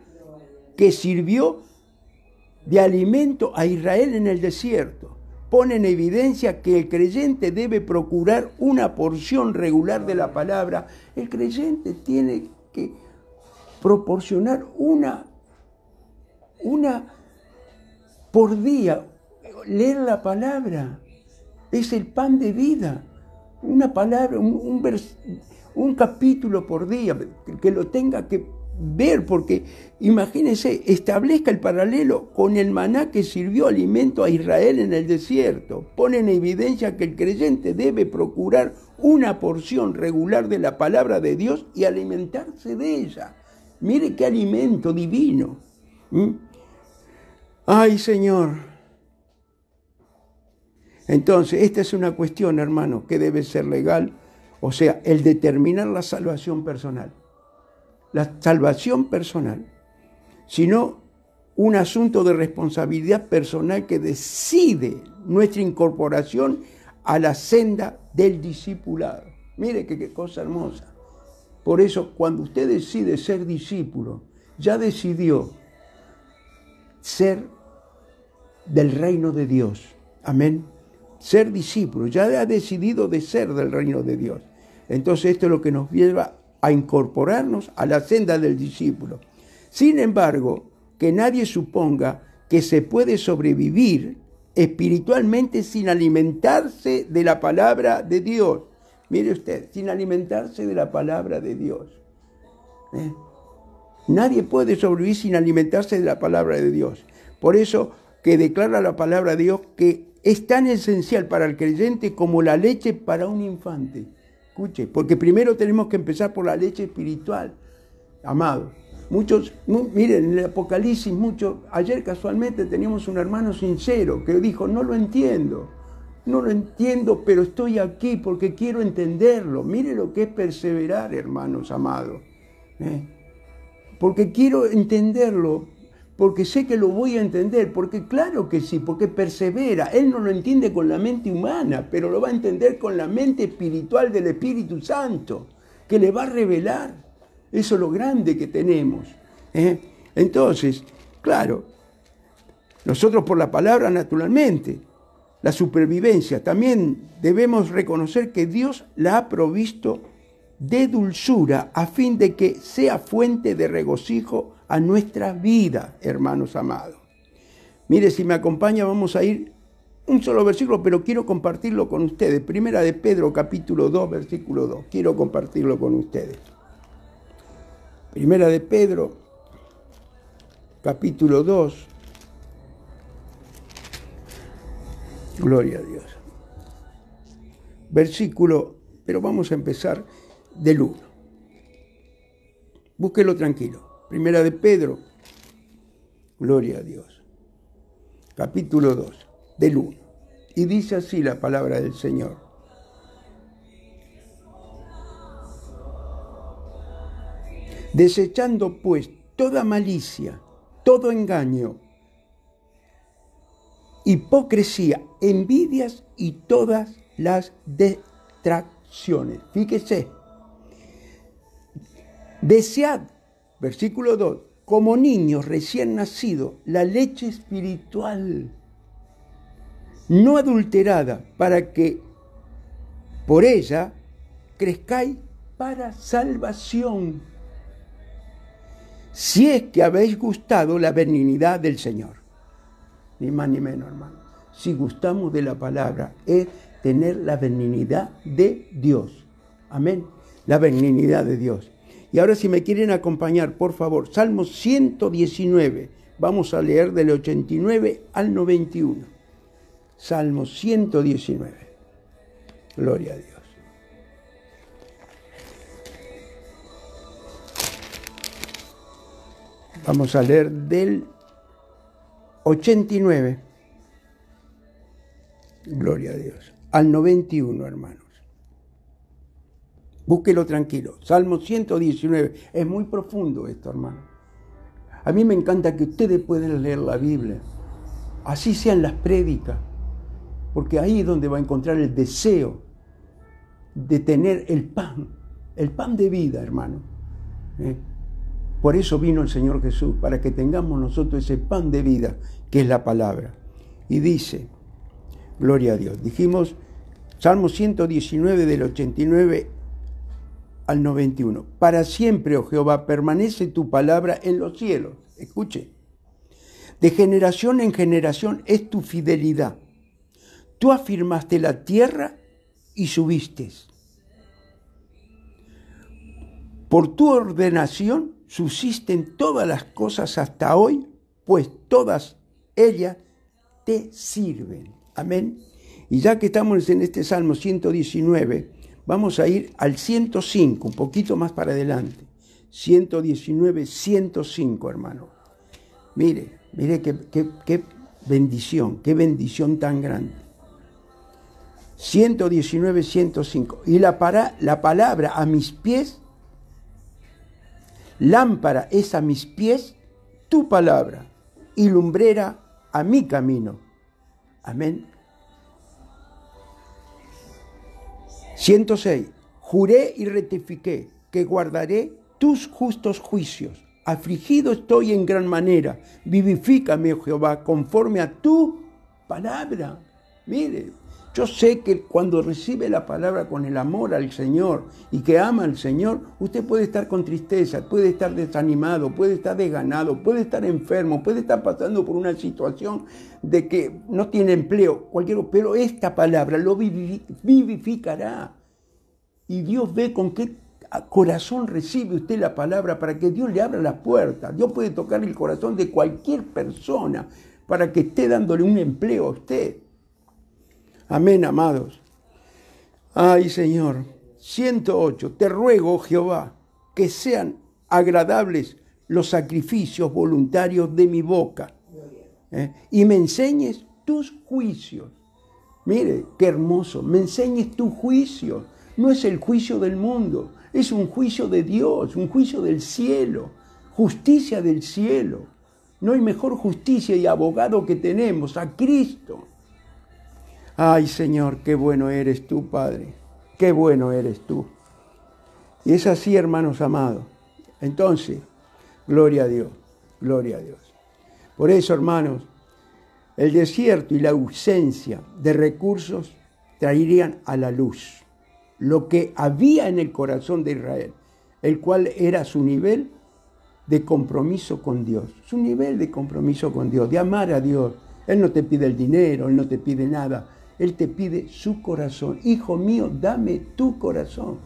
que sirvió de alimento a Israel en el desierto pone en evidencia que el creyente debe procurar una porción regular de la palabra. El creyente tiene que proporcionar una por día, leer la palabra. Es el pan de vida, una palabra, un capítulo por día, que lo tenga que ver, porque imagínense, establezca el paralelo con el maná que sirvió alimento a Israel en el desierto. Pone en evidencia que el creyente debe procurar una porción regular de la palabra de Dios y alimentarse de ella. Mire qué alimento divino. ¡Ay, Señor! Entonces, esta es una cuestión, hermano, que debe ser legal, o sea, el determinar la salvación personal. La salvación personal, sino un asunto de responsabilidad personal que decide nuestra incorporación a la senda del discipulado. Mire qué cosa hermosa. Por eso, cuando usted decide ser discípulo, ya decidió ser del reino de Dios. Amén. Ser discípulo, ya ha decidido de ser del reino de Dios. Entonces esto es lo que nos lleva a incorporarnos a la senda del discípulo. Sin embargo, que nadie suponga que se puede sobrevivir espiritualmente sin alimentarse de la palabra de Dios. Mire usted, sin alimentarse de la palabra de Dios. Nadie puede sobrevivir sin alimentarse de la palabra de Dios. Por eso que declara la palabra de Dios que es tan esencial para el creyente como la leche para un infante. Escuche, porque primero tenemos que empezar por la leche espiritual, amado. Muchos, miren, en el Apocalipsis, ayer casualmente teníamos un hermano sincero que dijo, no lo entiendo, pero estoy aquí porque quiero entenderlo. Mire lo que es perseverar, hermanos amados. Porque quiero entenderlo, porque sé que lo voy a entender, porque claro que sí, porque persevera. Él no lo entiende con la mente humana, pero lo va a entender con la mente espiritual del Espíritu Santo, que le va a revelar. Eso es lo grande que tenemos. Entonces, claro, nosotros por la palabra, naturalmente, la supervivencia, también debemos reconocer que Dios la ha provisto de dulzura a fin de que sea fuente de regocijo a nuestra vida, hermanos amados. Mire, si me acompaña, vamos a ir un solo versículo, pero quiero compartirlo con ustedes. Primera de Pedro, capítulo 2, versículo 2. Quiero compartirlo con ustedes. Primera de Pedro, capítulo 2. Gloria a Dios. Versículo, pero vamos a empezar del 1. Búsquelo tranquilo. Primera de Pedro, gloria a Dios. Capítulo 2, del 1. Y dice así la palabra del Señor. Desechando pues toda malicia, todo engaño, hipocresía, envidias y todas las detracciones. Fíjese. Desead, versículo 2, como niños recién nacidos, la leche espiritual, no adulterada, para que por ella crezcáis para salvación, si es que habéis gustado la benignidad del Señor. Ni más ni menos, hermano. Si gustamos de la palabra, es tener la benignidad de Dios. Amén. La benignidad de Dios. Y ahora, si me quieren acompañar, por favor, Salmo 119. Vamos a leer del 89 al 91. Salmo 119. Gloria a Dios. Vamos a leer del 89. Gloria a Dios. Al 91, hermanos. Búsquelo tranquilo. Salmo 119. Es muy profundo esto, hermano. A mí me encanta que ustedes puedan leer la Biblia. Así sean las prédicas. Porque ahí es donde va a encontrar el deseo de tener el pan de vida, hermano. Por eso vino el Señor Jesús, para que tengamos nosotros ese pan de vida, que es la palabra. Y dice, gloria a Dios, dijimos, Salmo 119 del 89 al 91. Para siempre, oh Jehová, permanece tu palabra en los cielos. Escuche. De generación en generación es tu fidelidad. Tú afirmaste la tierra y subiste. Por tu ordenación subsisten todas las cosas hasta hoy, pues todas ellas te sirven. Amén. Y ya que estamos en este Salmo 119, vamos a ir al 105, un poquito más para adelante. 119, 105, hermano. Mire qué bendición tan grande. 119, 105. Y la palabra a mis pies, lámpara es a mis pies tu palabra y lumbrera a mi camino. Amén. 106. Juré y rectifiqué que guardaré tus justos juicios. Afligido estoy en gran manera. Vivifícame, oh Jehová, conforme a tu palabra. Mire, Yo sé que cuando recibe la palabra con el amor al Señor y que ama al Señor, usted puede estar con tristeza, puede estar desanimado, puede estar desganado, puede estar enfermo, puede estar pasando por una situación de que no tiene empleo, pero esta palabra lo vivificará. Y Dios ve con qué corazón recibe usted la palabra para que Dios le abra las puertas. Dios puede tocar el corazón de cualquier persona para que esté dándole un empleo a usted. Amén, amados. Ay, Señor. 108. Te ruego, Jehová, que sean agradables los sacrificios voluntarios de mi boca, y me enseñes tus juicios. Mire, qué hermoso. Me enseñes tus juicios. No es el juicio del mundo, es un juicio de Dios, un juicio del cielo, justicia del cielo. No hay mejor justicia y abogado que tenemos, a Cristo. Ay, Señor, qué bueno eres tú, Padre, qué bueno eres tú. Y es así, hermanos amados. Entonces, gloria a Dios, gloria a Dios. Por eso, hermanos, el desierto y la ausencia de recursos traerían a la luz lo que había en el corazón de Israel, el cual era su nivel de compromiso con Dios, su nivel de compromiso con Dios, de amar a Dios. Él no te pide el dinero, Él no te pide nada, Él te pide su corazón. Hijo mío, dame tu corazón.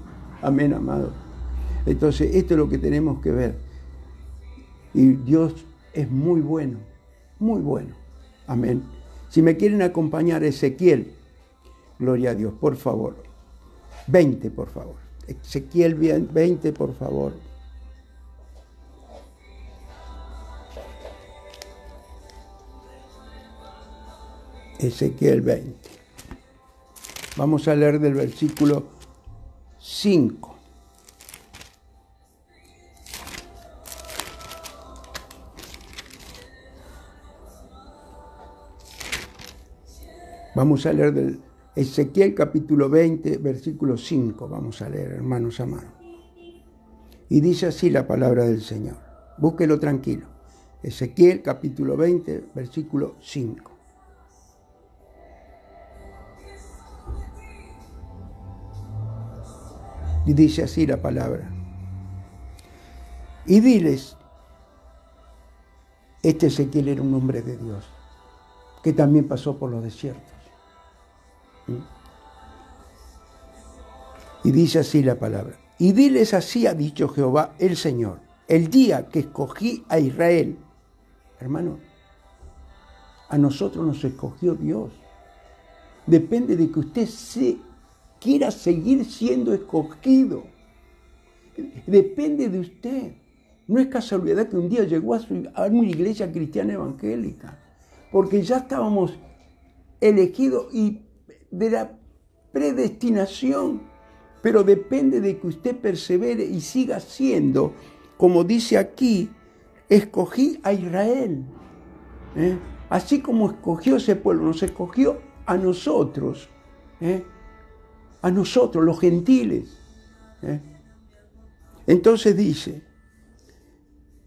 Amén, amado. Entonces, esto es lo que tenemos que ver. Y Dios es muy bueno, muy bueno. Amén. Si me quieren acompañar, Ezequiel, gloria a Dios, por favor. 20, por favor. Ezequiel 20, por favor. Ezequiel 20. Vamos a leer del versículo 5. Vamos a leer del Ezequiel capítulo 20, versículo 5. Vamos a leer, hermanos amados. Y dice así la palabra del Señor. Búsquelo tranquilo. Ezequiel capítulo 20, versículo 5. Y dice así la palabra. Y diles, este Ezequiel era un hombre de Dios, que también pasó por los desiertos. Y dice así la palabra. Y diles, así ha dicho Jehová el Señor, el día que escogí a Israel. Hermano, a nosotros nos escogió Dios. Depende de que usted quiera seguir siendo escogido. Depende de usted. No es casualidad que un día llegó a una iglesia cristiana evangélica, porque ya estábamos elegidos y de la predestinación, pero depende de que usted persevere y siga siendo, como dice aquí, escogí a Israel. Así como escogió ese pueblo, nos escogió a nosotros, los gentiles. Entonces dice,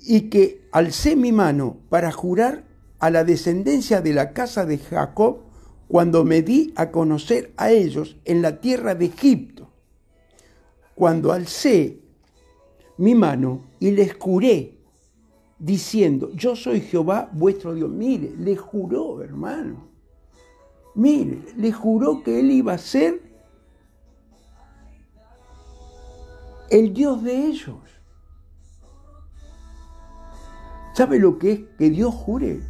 y que alcé mi mano para jurar a la descendencia de la casa de Jacob, cuando me di a conocer a ellos en la tierra de Egipto, cuando alcé mi mano y les juré, diciendo, yo soy Jehová vuestro Dios. Mire, le juró, hermano. Mire, le juró que él iba a ser el Dios de ellos. ¿Sabe lo que es que Dios jure?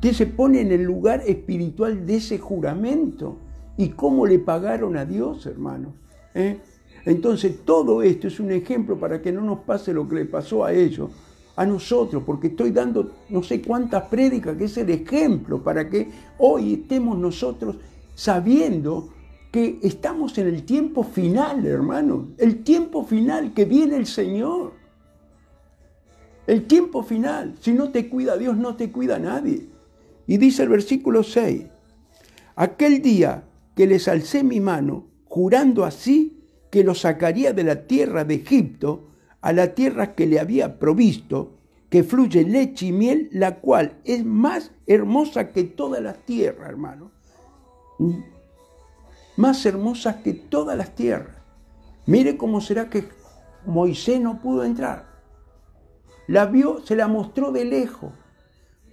Que se pone en el lugar espiritual de ese juramento. ¿Y cómo le pagaron a Dios, hermanos? Entonces, todo esto es un ejemplo para que no nos pase lo que le pasó a ellos, a nosotros, porque estoy dando no sé cuántas prédicas, que es el ejemplo para que hoy estemos nosotros sabiendo que estamos en el tiempo final, hermanos. El tiempo final, que viene el Señor. El tiempo final. Si no te cuida Dios, no te cuida nadie. Y dice el versículo 6, aquel día que les alcé mi mano, jurando así que los sacaría de la tierra de Egipto a la tierra que le había provisto, que fluye leche y miel, la cual es más hermosa que todas las tierras, hermano. más hermosas que todas las tierras. Mire cómo será que Moisés no pudo entrar. La vio, se la mostró de lejos.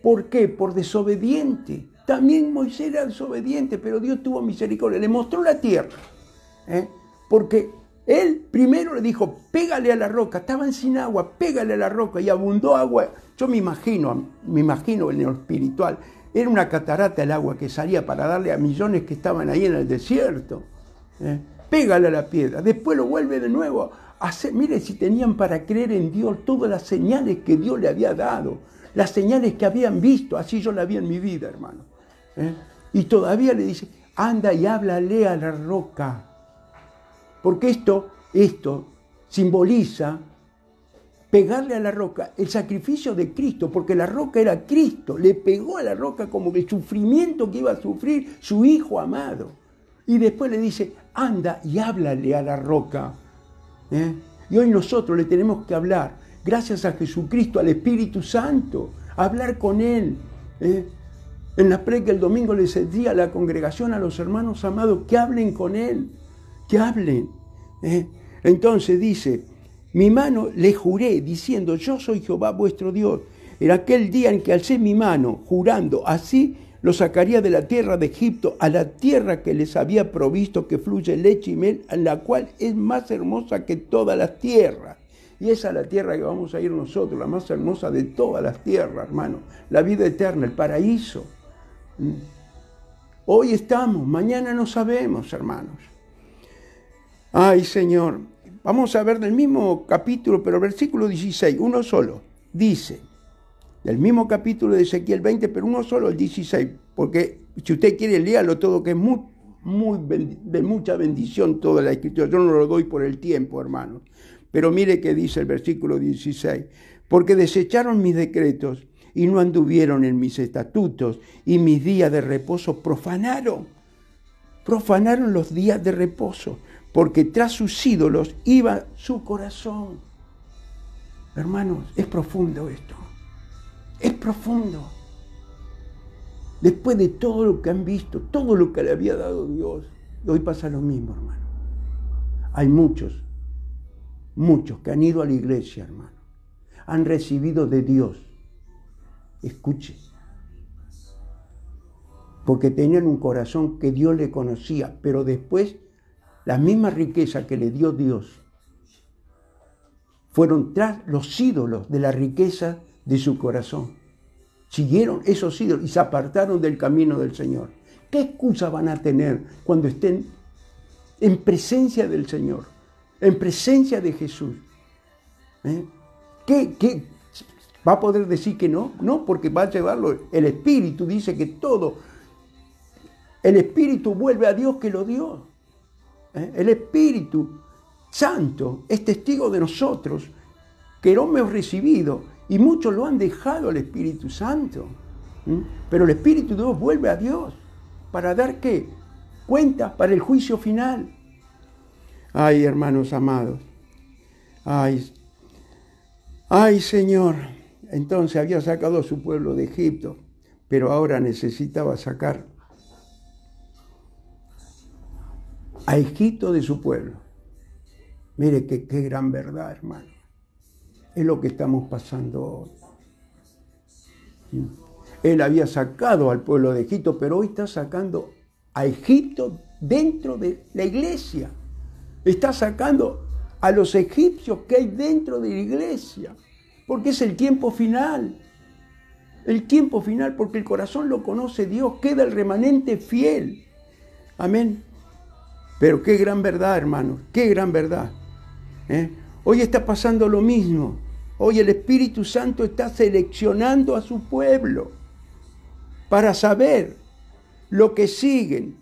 ¿Por qué? Por desobediente. También Moisés era desobediente, pero Dios tuvo misericordia. Le mostró la tierra. Porque él primero le dijo, pégale a la roca. Estaban sin agua, pégale a la roca. Y abundó agua. Yo me imagino en lo espiritual. Era una catarata el agua que salía para darle a millones que estaban ahí en el desierto. Pégale a la piedra. Después lo vuelve de nuevo a hacer. Mire si tenían para creer en Dios todas las señales que Dios le había dado. Las señales que habían visto. Así yo la vi en mi vida, hermano. Y todavía le dice, anda y háblale a la roca. Porque esto simboliza pegarle a la roca el sacrificio de Cristo, porque la roca era Cristo. Le pegó a la roca como que el sufrimiento que iba a sufrir su Hijo amado. Y después le dice, anda y háblale a la roca. Y hoy nosotros le tenemos que hablar, gracias a Jesucristo, al Espíritu Santo, hablar con Él. En la predica el domingo les decía a la congregación, a los hermanos amados, que hablen con Él, que hablen. Entonces dice, mi mano le juré diciendo, yo soy Jehová vuestro Dios. En aquel día en que alcé mi mano, jurando, así los sacaría de la tierra de Egipto a la tierra que les había provisto, que fluye leche y miel, en la cual es más hermosa que todas las tierras. Y esa es la tierra que vamos a ir nosotros, la más hermosa de todas las tierras, hermano. La vida eterna, el paraíso. Hoy estamos, mañana no sabemos, hermanos. Ay, Señor. Vamos a ver del mismo capítulo, pero versículo 16, uno solo. Dice, del mismo capítulo de Ezequiel 20, pero uno solo, el 16. Porque si usted quiere, léalo todo, que es de mucha bendición toda la Escritura. Yo no lo doy por el tiempo, hermanos. Pero mire que dice el versículo 16. Porque desecharon mis decretos y no anduvieron en mis estatutos, y mis días de reposo profanaron. Profanaron los días de reposo, porque tras sus ídolos iba su corazón. Hermanos, es profundo esto. Es profundo. Después de todo lo que han visto, todo lo que le había dado Dios, hoy pasa lo mismo, hermano. Hay muchos que han ido a la iglesia, hermano. Han recibido de Dios. Escuche. Porque tenían un corazón que Dios le conocía, pero después la misma riqueza que le dio Dios fueron tras los ídolos de la riqueza de su corazón. Siguieron esos ídolos y se apartaron del camino del Señor. ¿Qué excusa van a tener cuando estén en presencia del Señor, en presencia de Jesús? ¿Qué va a poder decir que no? No, porque va a llevarlo. El Espíritu dice que todo, el Espíritu vuelve a Dios que lo dio. El Espíritu Santo es testigo de nosotros, que lo hemos recibido, y muchos lo han dejado al Espíritu Santo. Pero el Espíritu de Dios vuelve a Dios. ¿Para dar qué? Cuenta para el juicio final. Ay, hermanos amados. Ay, Señor. Entonces había sacado a su pueblo de Egipto, pero ahora necesitaba sacar a Egipto de su pueblo. Mire qué gran verdad, hermano. Es lo que estamos pasando hoy. Él había sacado al pueblo de Egipto, pero hoy está sacando a Egipto dentro de la iglesia. Está sacando a los egipcios que hay dentro de la iglesia, porque es el tiempo final. El tiempo final, porque el corazón lo conoce Dios, queda el remanente fiel. Amén. Pero qué gran verdad, hermanos, qué gran verdad. Hoy está pasando lo mismo. Hoy el Espíritu Santo está seleccionando a su pueblo para saber lo que siguen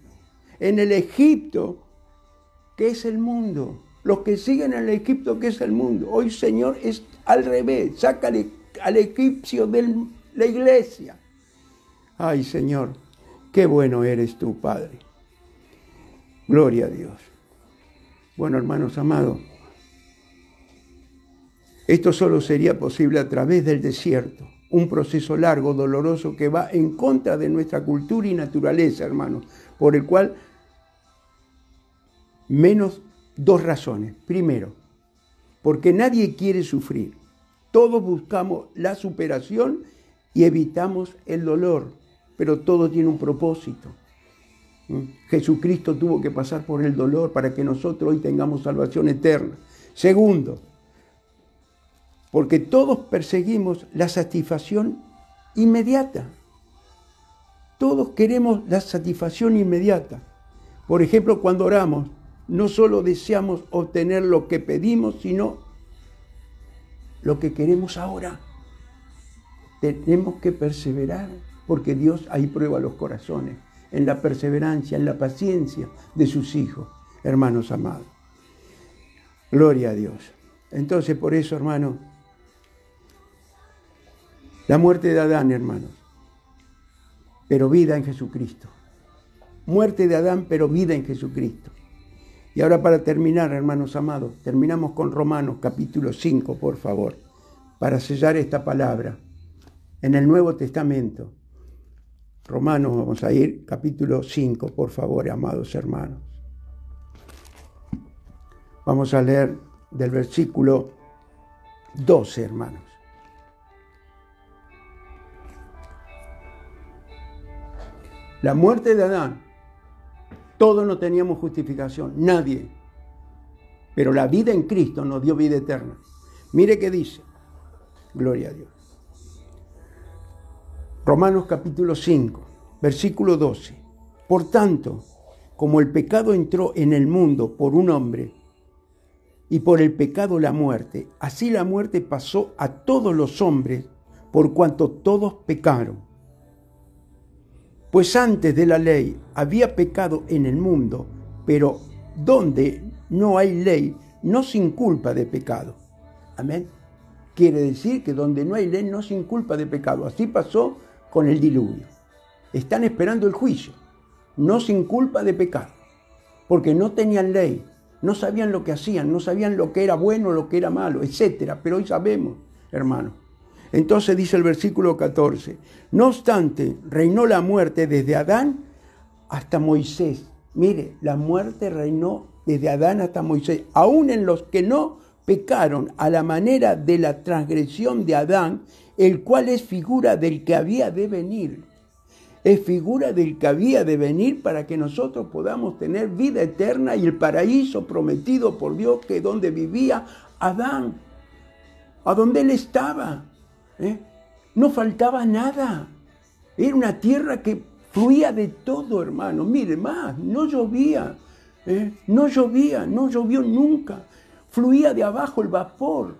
en el Egipto, que es el mundo. Los que siguen en el Egipto, que es el mundo. Hoy, Señor, es al revés. Sácale al egipcio de la iglesia. Ay, Señor, qué bueno eres tú, Padre. Gloria a Dios. Bueno, hermanos amados, esto solo sería posible a través del desierto, un proceso largo, doloroso, que va en contra de nuestra cultura y naturaleza, hermanos, por el cual menos dos razones. Primero, porque nadie quiere sufrir. Todos buscamos la superación y evitamos el dolor, pero todo tiene un propósito. Jesucristo tuvo que pasar por el dolor para que nosotros hoy tengamos salvación eterna. Segundo, porque todos perseguimos la satisfacción inmediata. Todos queremos la satisfacción inmediata. Por ejemplo, cuando oramos, no solo deseamos obtener lo que pedimos, sino lo que queremos ahora. Tenemos que perseverar, porque Dios ahí prueba los corazones, en la perseverancia, en la paciencia de sus hijos, hermanos amados. Gloria a Dios. Entonces, por eso, hermanos, la muerte de Adán, hermanos, pero vida en Jesucristo. Muerte de Adán, pero vida en Jesucristo. Y ahora para terminar, hermanos amados, terminamos con Romanos capítulo 5, por favor, para sellar esta palabra. En el Nuevo Testamento, Romanos, vamos a ir, capítulo 5, por favor, amados hermanos. Vamos a leer del versículo 12, hermanos. La muerte de Adán, todos no teníamos justificación, nadie. Pero la vida en Cristo nos dio vida eterna. Mire qué dice, gloria a Dios. Romanos capítulo 5, versículo 12. Por tanto, como el pecado entró en el mundo por un hombre, y por el pecado la muerte, así la muerte pasó a todos los hombres, por cuanto todos pecaron. Pues antes de la ley había pecado en el mundo, pero donde no hay ley, no se inculpa de pecado. Amén. Quiere decir que donde no hay ley, no se inculpa de pecado. Así pasó con el diluvio. Están esperando el juicio. No se inculpa de pecado, porque no tenían ley, no sabían lo que hacían, no sabían lo que era bueno, lo que era malo, etc. Pero hoy sabemos, hermanos. Entonces dice el versículo 14, no obstante, reinó la muerte desde Adán hasta Moisés. Mire, la muerte reinó desde Adán hasta Moisés, aún en los que no pecaron a la manera de la transgresión de Adán, el cual es figura del que había de venir. Es figura del que había de venir para que nosotros podamos tener vida eterna y el paraíso prometido por Dios, que es donde vivía Adán, a donde él estaba. No faltaba nada. Era una tierra que fluía de todo, hermano. Mire más, no llovía. No llovió nunca. Fluía de abajo el vapor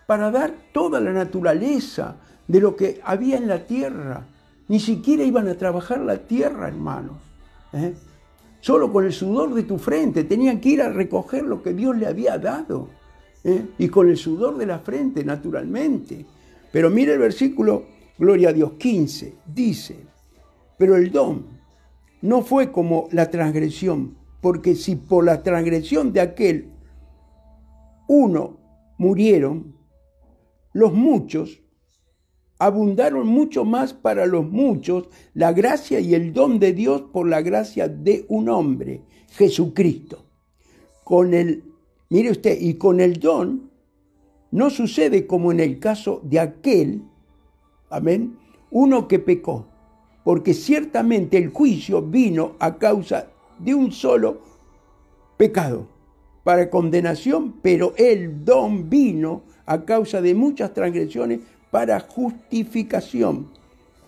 para dar toda la naturaleza de lo que había en la tierra. Ni siquiera iban a trabajar la tierra, hermanos. Solo con el sudor de tu frente tenían que ir a recoger lo que Dios le había dado. Y con el sudor de la frente, naturalmente. Pero mire el versículo, gloria a Dios, 15, dice, pero el don no fue como la transgresión, porque si por la transgresión de aquel uno murieron, los muchos, abundaron mucho más para los muchos la gracia y el don de Dios por la gracia de un hombre, Jesucristo. Mire usted, y con el don no sucede como en el caso de aquel, amén, uno que pecó, porque ciertamente el juicio vino a causa de un solo pecado, para condenación, pero el don vino a causa de muchas transgresiones para justificación.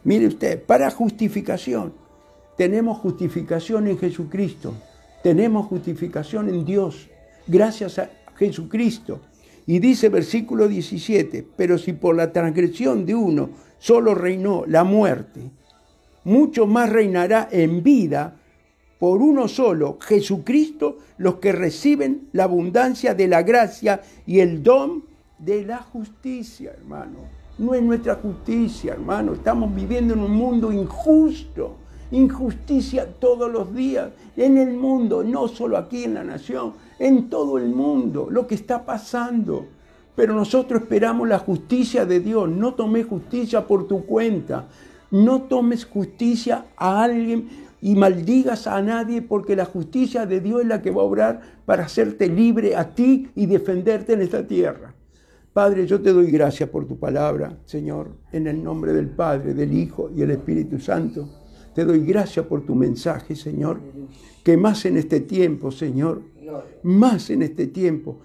Mire usted, para justificación. Tenemos justificación en Jesucristo, tenemos justificación en Dios, gracias a Jesucristo. Y dice versículo 17, pero si por la transgresión de uno solo reinó la muerte, mucho más reinará en vida por uno solo, Jesucristo, los que reciben la abundancia de la gracia y el don de la justicia, hermano. No es nuestra justicia, hermano. Estamos viviendo en un mundo injusto. Injusticia todos los días, en el mundo, no solo aquí en la nación, en todo el mundo, lo que está pasando. Pero nosotros esperamos la justicia de Dios. No tomes justicia por tu cuenta, no tomes justicia a alguien y maldigas a nadie, porque la justicia de Dios es la que va a obrar para hacerte libre a ti y defenderte en esta tierra. Padre, yo te doy gracias por tu palabra, Señor, en el nombre del Padre, del Hijo y del Espíritu Santo. Te doy gracias por tu mensaje, Señor, que más en este tiempo, Señor, más en este tiempo,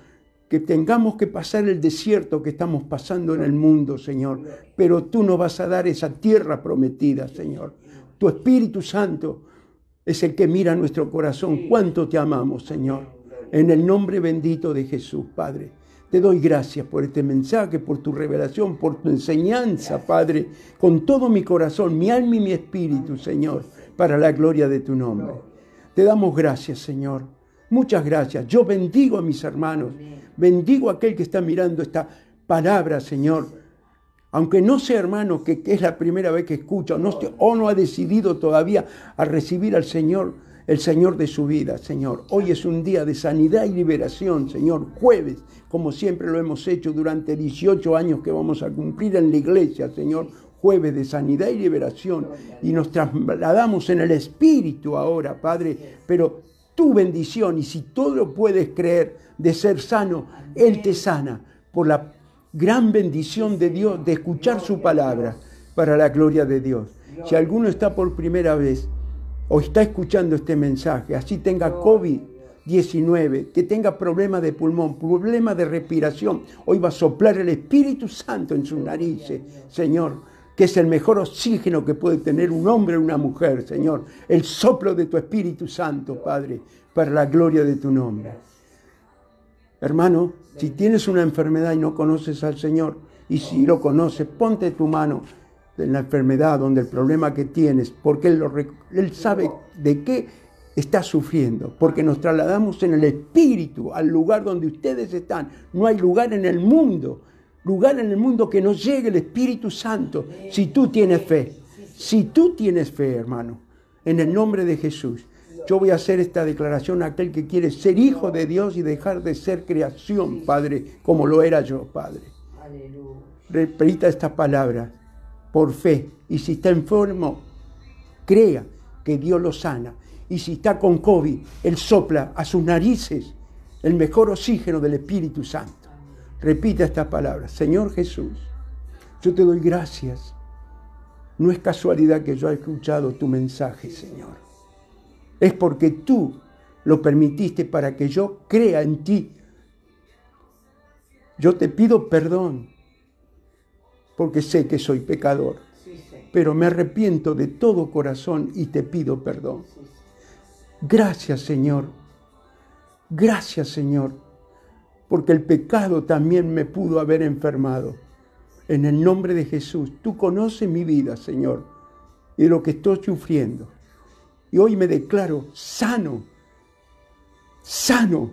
que tengamos que pasar el desierto que estamos pasando en el mundo, Señor, pero tú nos vas a dar esa tierra prometida, Señor. Tu Espíritu Santo es el que mira nuestro corazón. Cuánto te amamos, Señor. En el nombre bendito de Jesús, Padre. Te doy gracias por este mensaje, por tu revelación, por tu enseñanza, Padre, con todo mi corazón, mi alma y mi espíritu, Señor, para la gloria de tu nombre. Te damos gracias, Señor. Muchas gracias. Yo bendigo a mis hermanos, bendigo a aquel que está mirando esta palabra, Señor. Aunque no sea hermano, que es la primera vez que escucha, o no ha decidido todavía a recibir al Señor, el Señor de su vida, Señor. Hoy es un día de sanidad y liberación, Señor. Jueves, como siempre lo hemos hecho durante 18 años que vamos a cumplir en la iglesia, Señor. Jueves de sanidad y liberación. Y nos trasladamos en el Espíritu ahora, Padre. Pero tu bendición, y si todo lo puedes creer de ser sano, Él te sana por la gran bendición de Dios de escuchar su palabra para la gloria de Dios. Si alguno está por primera vez o está escuchando este mensaje, así tenga COVID-19, que tenga problemas de pulmón, problemas de respiración, hoy va a soplar el Espíritu Santo en sus narices, Señor, que es el mejor oxígeno que puede tener un hombre o una mujer, Señor. El soplo de tu Espíritu Santo, Padre, para la gloria de tu nombre. Hermano, si tienes una enfermedad y no conoces al Señor, y si lo conoces, ponte tu mano en la enfermedad, donde el problema que tienes, porque Él sabe de qué estás sufriendo, porque nos trasladamos en el Espíritu al lugar donde ustedes están. No hay lugar en el mundo que no llegue el Espíritu Santo, si tú tienes fe. Si tú tienes fe, hermano, en el nombre de Jesús. Yo voy a hacer esta declaración a aquel que quiere ser hijo de Dios y dejar de ser creación, Padre, como lo era yo, Padre. Repita esta palabra por fe. Y si está enfermo, crea que Dios lo sana. Y si está con COVID, Él sopla a sus narices el mejor oxígeno del Espíritu Santo. Repita esta palabra. Señor Jesús, yo te doy gracias. No es casualidad que yo haya escuchado tu mensaje, Señor. Es porque tú lo permitiste para que yo crea en ti. Yo te pido perdón, porque sé que soy pecador, pero me arrepiento de todo corazón y te pido perdón. Gracias, Señor. Gracias, Señor, porque el pecado también me pudo haber enfermado. En el nombre de Jesús, tú conoces mi vida, Señor, y lo que estoy sufriendo. Y hoy me declaro sano, sano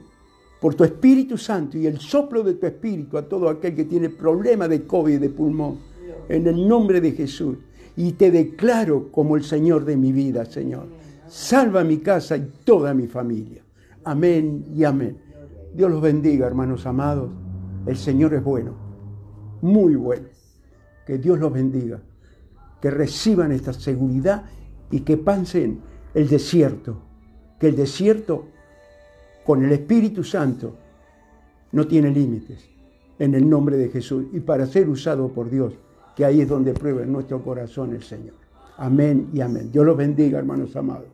por tu Espíritu Santo y el soplo de tu Espíritu a todo aquel que tiene problemas de COVID, de pulmón, en el nombre de Jesús. Y te declaro como el Señor de mi vida, Señor. Salva mi casa y toda mi familia. Amén y amén. Dios los bendiga, hermanos amados. El Señor es bueno, muy bueno. Que Dios los bendiga. Que reciban esta seguridad y que pasen el desierto. Que el desierto con el Espíritu Santo no tiene límites. En el nombre de Jesús. Y para ser usado por Dios, que ahí es donde prueba en nuestro corazón el Señor. Amén y amén. Dios los bendiga, hermanos amados.